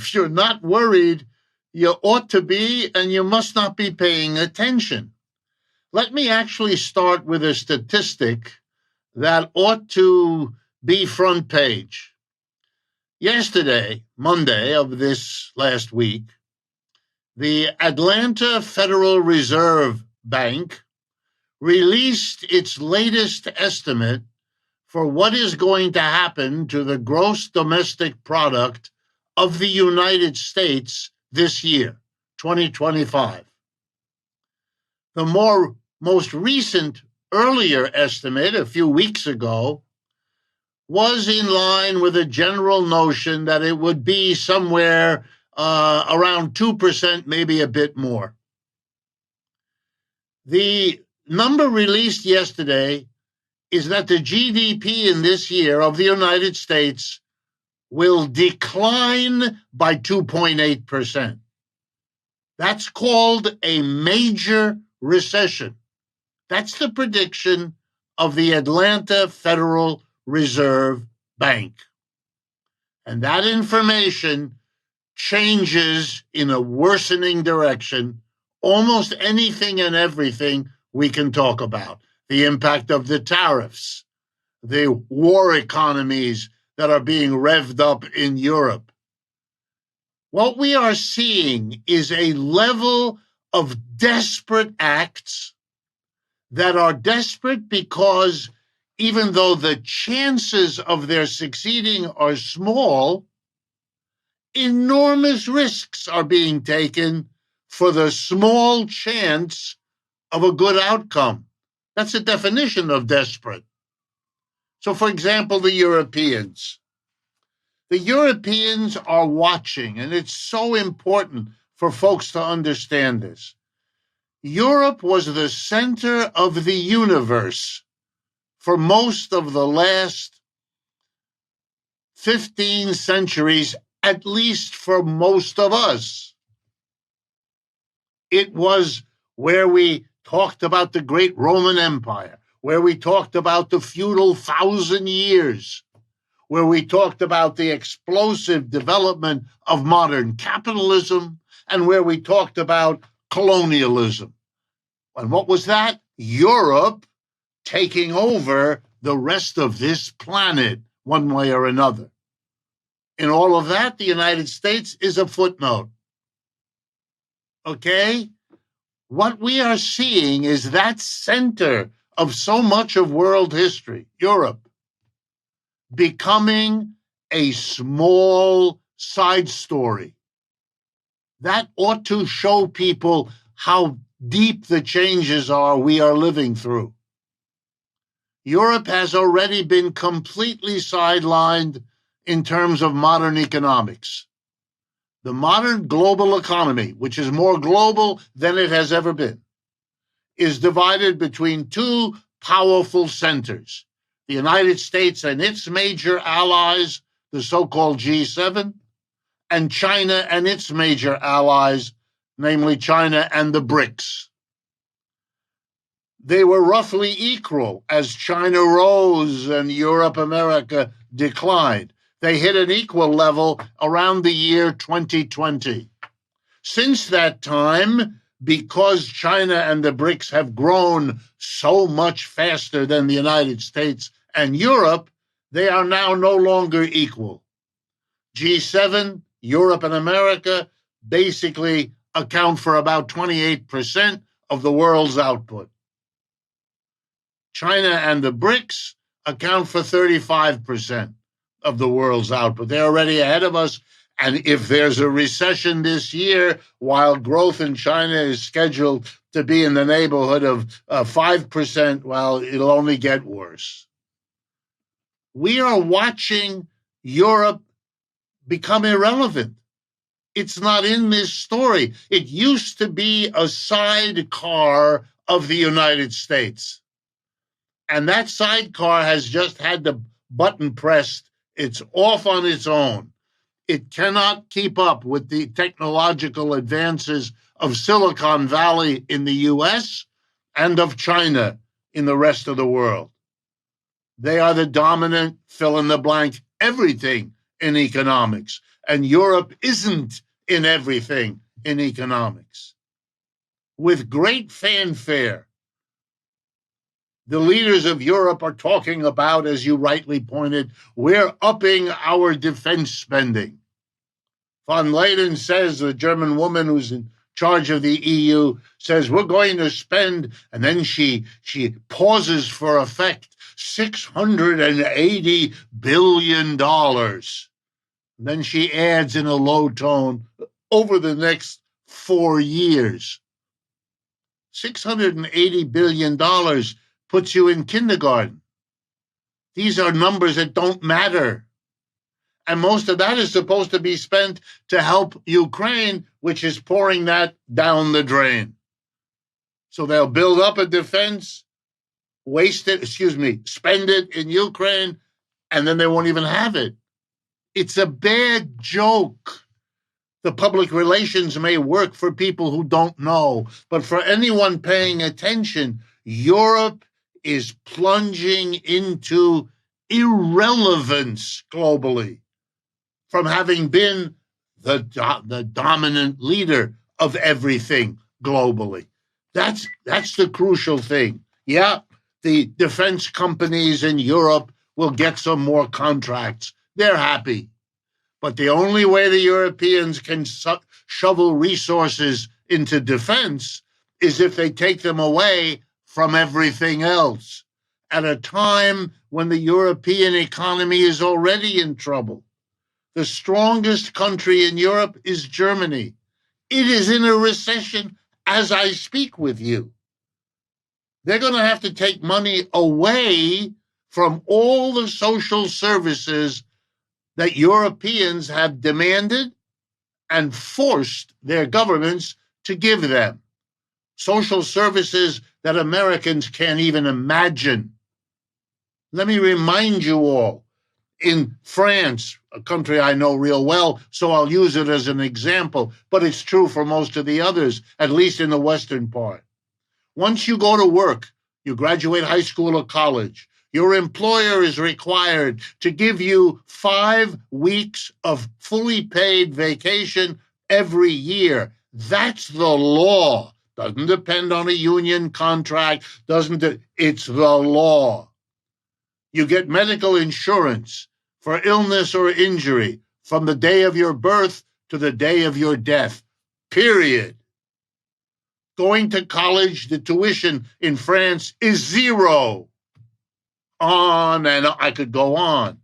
if you're not worried, you ought to be, and you must not be paying attention. Let me actually start with a statistic that ought to be front page. Yesterday, Monday of this last week, the Atlanta Federal Reserve Bank released its latest estimate for what is going to happen to the gross domestic product of the United States this year, 2025. The most recent, earlier estimate, a few weeks ago, was in line with a general notion that it would be somewhere around 2%, maybe a bit more. The number released yesterday is that the GDP in this year of the United States will decline by 2.8%. That's called a major recession. That's the prediction of the Atlanta Federal Reserve Bank. And that information changes in a worsening direction almost anything and everything we can talk about. The impact of the tariffs, the war economies that are being revved up in Europe. What we are seeing is a level of desperate acts that are desperate because even though the chances of their succeeding are small, enormous risks are being taken for the small chance of a good outcome. That's the definition of desperate. So, for example, the Europeans. The Europeans are watching, and it's so important for folks to understand this. Europe was the center of the universe for most of the last 15 centuries, at least for most of us. It was where we talked about the great Roman Empire, where we talked about the feudal 1,000 years, where we talked about the explosive development of modern capitalism, and where we talked about colonialism. And what was that? Europe taking over the rest of this planet one way or another. In all of that, the United States is a footnote. Okay? What we are seeing is that center of so much of world history, Europe, becoming a small side story. That ought to show people how deep the changes are we are living through. Europe has already been completely sidelined in terms of modern economics. The modern global economy, which is more global than it has ever been, is divided between two powerful centers, the United States and its major allies, the so-called G7, and China and its major allies, namely China and the BRICS. They were roughly equal as China rose and Europe, America declined. They hit an equal level around the year 2020. Since that time, because China and the BRICS have grown so much faster than the United States and Europe, they are now no longer equal. G7, Europe and America basically account for about 28% of the world's output. China and the BRICS account for 35% of the world's output. They're already ahead of us. And if there's a recession this year, while growth in China is scheduled to be in the neighborhood of 5%, well, it'll only get worse. We are watching Europe become irrelevant. It's not in this story. It used to be a sidecar of the United States. And that sidecar has just had the button pressed. It's off on its own. It cannot keep up with the technological advances of Silicon Valley in the US and of China in the rest of the world. They are the dominant fill-in-the-blank everything in economics. and Europe isn't in everything in economics. With great fanfare, the leaders of Europe are talking about, as you rightly pointed, we're upping our defense spending. Von Leyen says, the German woman who's in charge of the EU, says we're going to spend, and then she pauses for effect, $680 billion. Then she adds in a low tone, over the next 4 years. $680 billion puts you in kindergarten. These are numbers that don't matter. And most of that is supposed to be spent to help Ukraine, which is pouring that down the drain. So they'll build up a defense, spend it in Ukraine, and then they won't even have it. It's a bad joke. The public relations may work for people who don't know, but for anyone paying attention, Europe is plunging into irrelevance globally from having been the dominant leader of everything globally. That's the crucial thing. Yeah, the defense companies in Europe will get some more contracts. They're happy. But the only way the Europeans can shovel resources into defense is if they take them away from everything else at a time when the European economy is already in trouble. The strongest country in Europe is Germany. It is in a recession as I speak with you. They're going to have to take money away from all the social services that Europeans have demanded and forced their governments to give them. Social services that Americans can't even imagine. Let me remind you all, in France, a country I know real well, so I'll use it as an example, but it's true for most of the others, at least in the Western part. Once you go to work, you graduate high school or college, your employer is required to give you 5 weeks of fully paid vacation every year. That's the law. Doesn't depend on a union contract. It's the law. You get medical insurance for illness or injury from the day of your birth to the day of your death, period. Going to college, the tuition in France is 0. On and I could go on.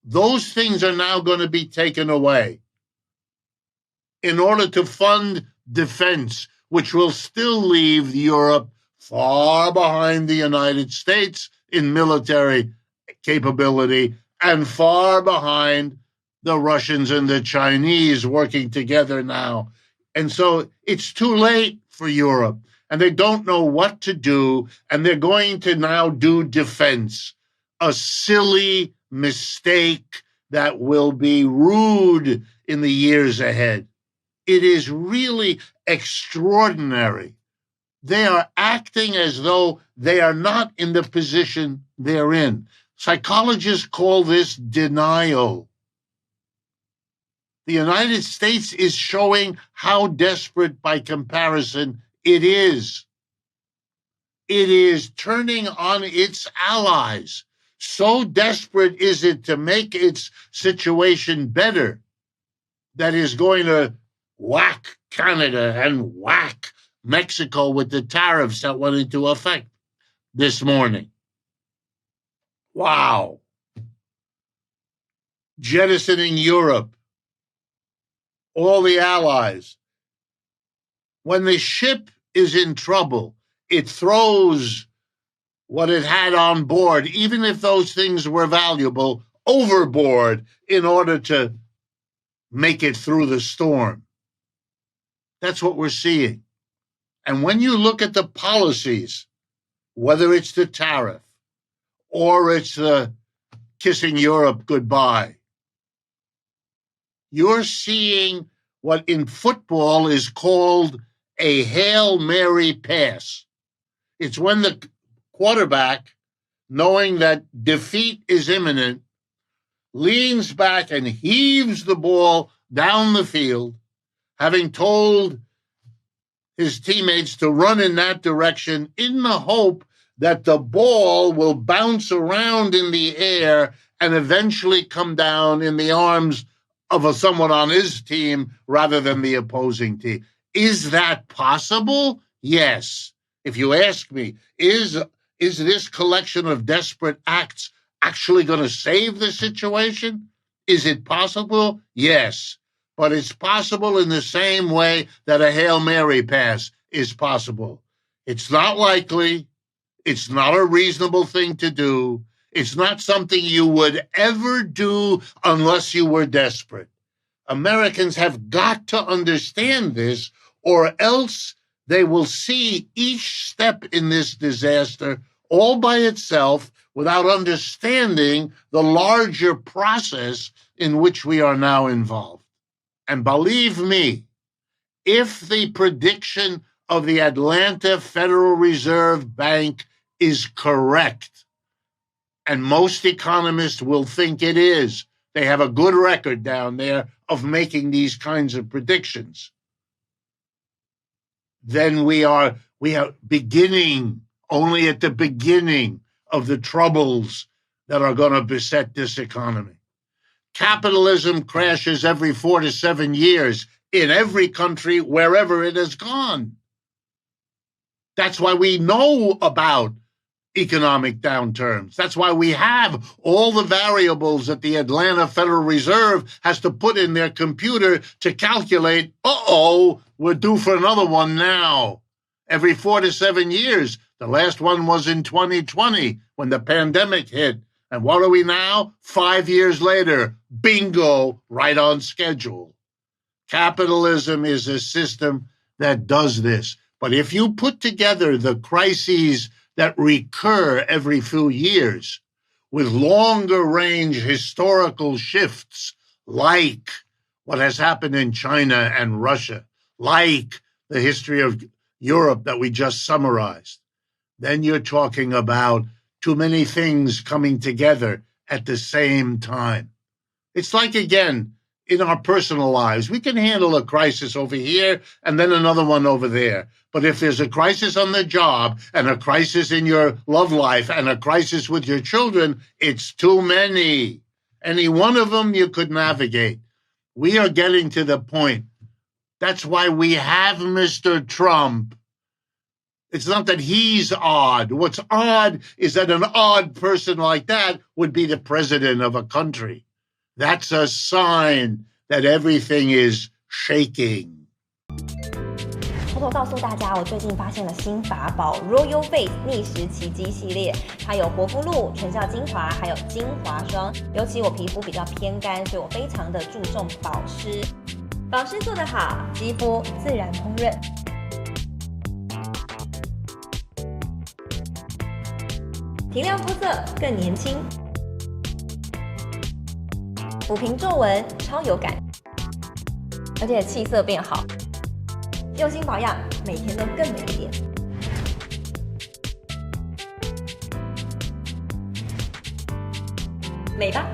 Those things are now going to be taken away in order to fund defense, which will still leave Europe far behind the United States in military capability and far behind the Russians and the Chinese working together now. And so it's too late for Europe. And they don't know what to do, and they're going to now do defense, a silly mistake that will be rude in the years ahead. It is really extraordinary. They are acting as though they are not in the position they're in. Psychologists call this denial. The United States is showing how desperate by comparison it is. It is turning on its allies. So desperate is it to make its situation better that is going to whack Canada and whack Mexico with the tariffs that went into effect this morning. Wow. Jettisoning Europe, all the allies. When the ship is in trouble, it throws what it had on board, even if those things were valuable, overboard in order to make it through the storm. That's what we're seeing. And when you look at the policies, whether it's the tariff or it's the kissing Europe goodbye, you're seeing what in football is called a Hail Mary pass. It's when the quarterback, knowing that defeat is imminent, leans back and heaves the ball down the field, having told his teammates to run in that direction in the hope that the ball will bounce around in the air and eventually come down in the arms of someone on his team rather than the opposing team. Is that possible? Yes. If you ask me, is this collection of desperate acts actually going to save the situation? Is it possible? Yes. But it's possible in the same way that a Hail Mary pass is possible. It's not likely. It's not a reasonable thing to do. It's not something you would ever do unless you were desperate. Americans have got to understand this, or else they will see each step in this disaster all by itself without understanding the larger process in which we are now involved. And believe me, if the prediction of the Atlanta Federal Reserve Bank is correct, and most economists will think it is, they have a good record down there of making these kinds of predictions, then we are beginning, only at the beginning of the troubles that are going to beset this economy. Capitalism crashes every 4 to 7 years in every country, wherever it has gone. That's why we know about economic downturns. That's why we have all the variables that the Atlanta Federal Reserve has to put in their computer to calculate, we're due for another one now. Every 4 to 7 years. The last one was in 2020 when the pandemic hit. And what are we now? 5 years later, bingo, right on schedule. Capitalism is a system that does this. But if you put together the crises that recur every few years with longer range historical shifts, like what has happened in China and Russia, like the history of Europe that we just summarized, then you're talking about too many things coming together at the same time. It's like, again, in our personal lives, we can handle a crisis over here and then another one over there. But if there's a crisis on the job and a crisis in your love life and a crisis with your children, it's too many. Any one of them you could navigate. We are getting to the point. That's why we have Mr. Trump. It's not that he's odd. What's odd is that an odd person like that would be the president of a country. That's a sign that everything is shaking. 偷偷告诉大家，我最近发现了新法宝 Royal Face 逆时奇迹系列，它有活肤露、全效精华，还有精华霜。尤其我皮肤比较偏干，所以我非常的注重保湿。保湿做得好，肌肤自然烹润。提亮肤色更年轻，抚平皱纹超有感，而且气色变好。用心保养，每天都更美一点。美吧。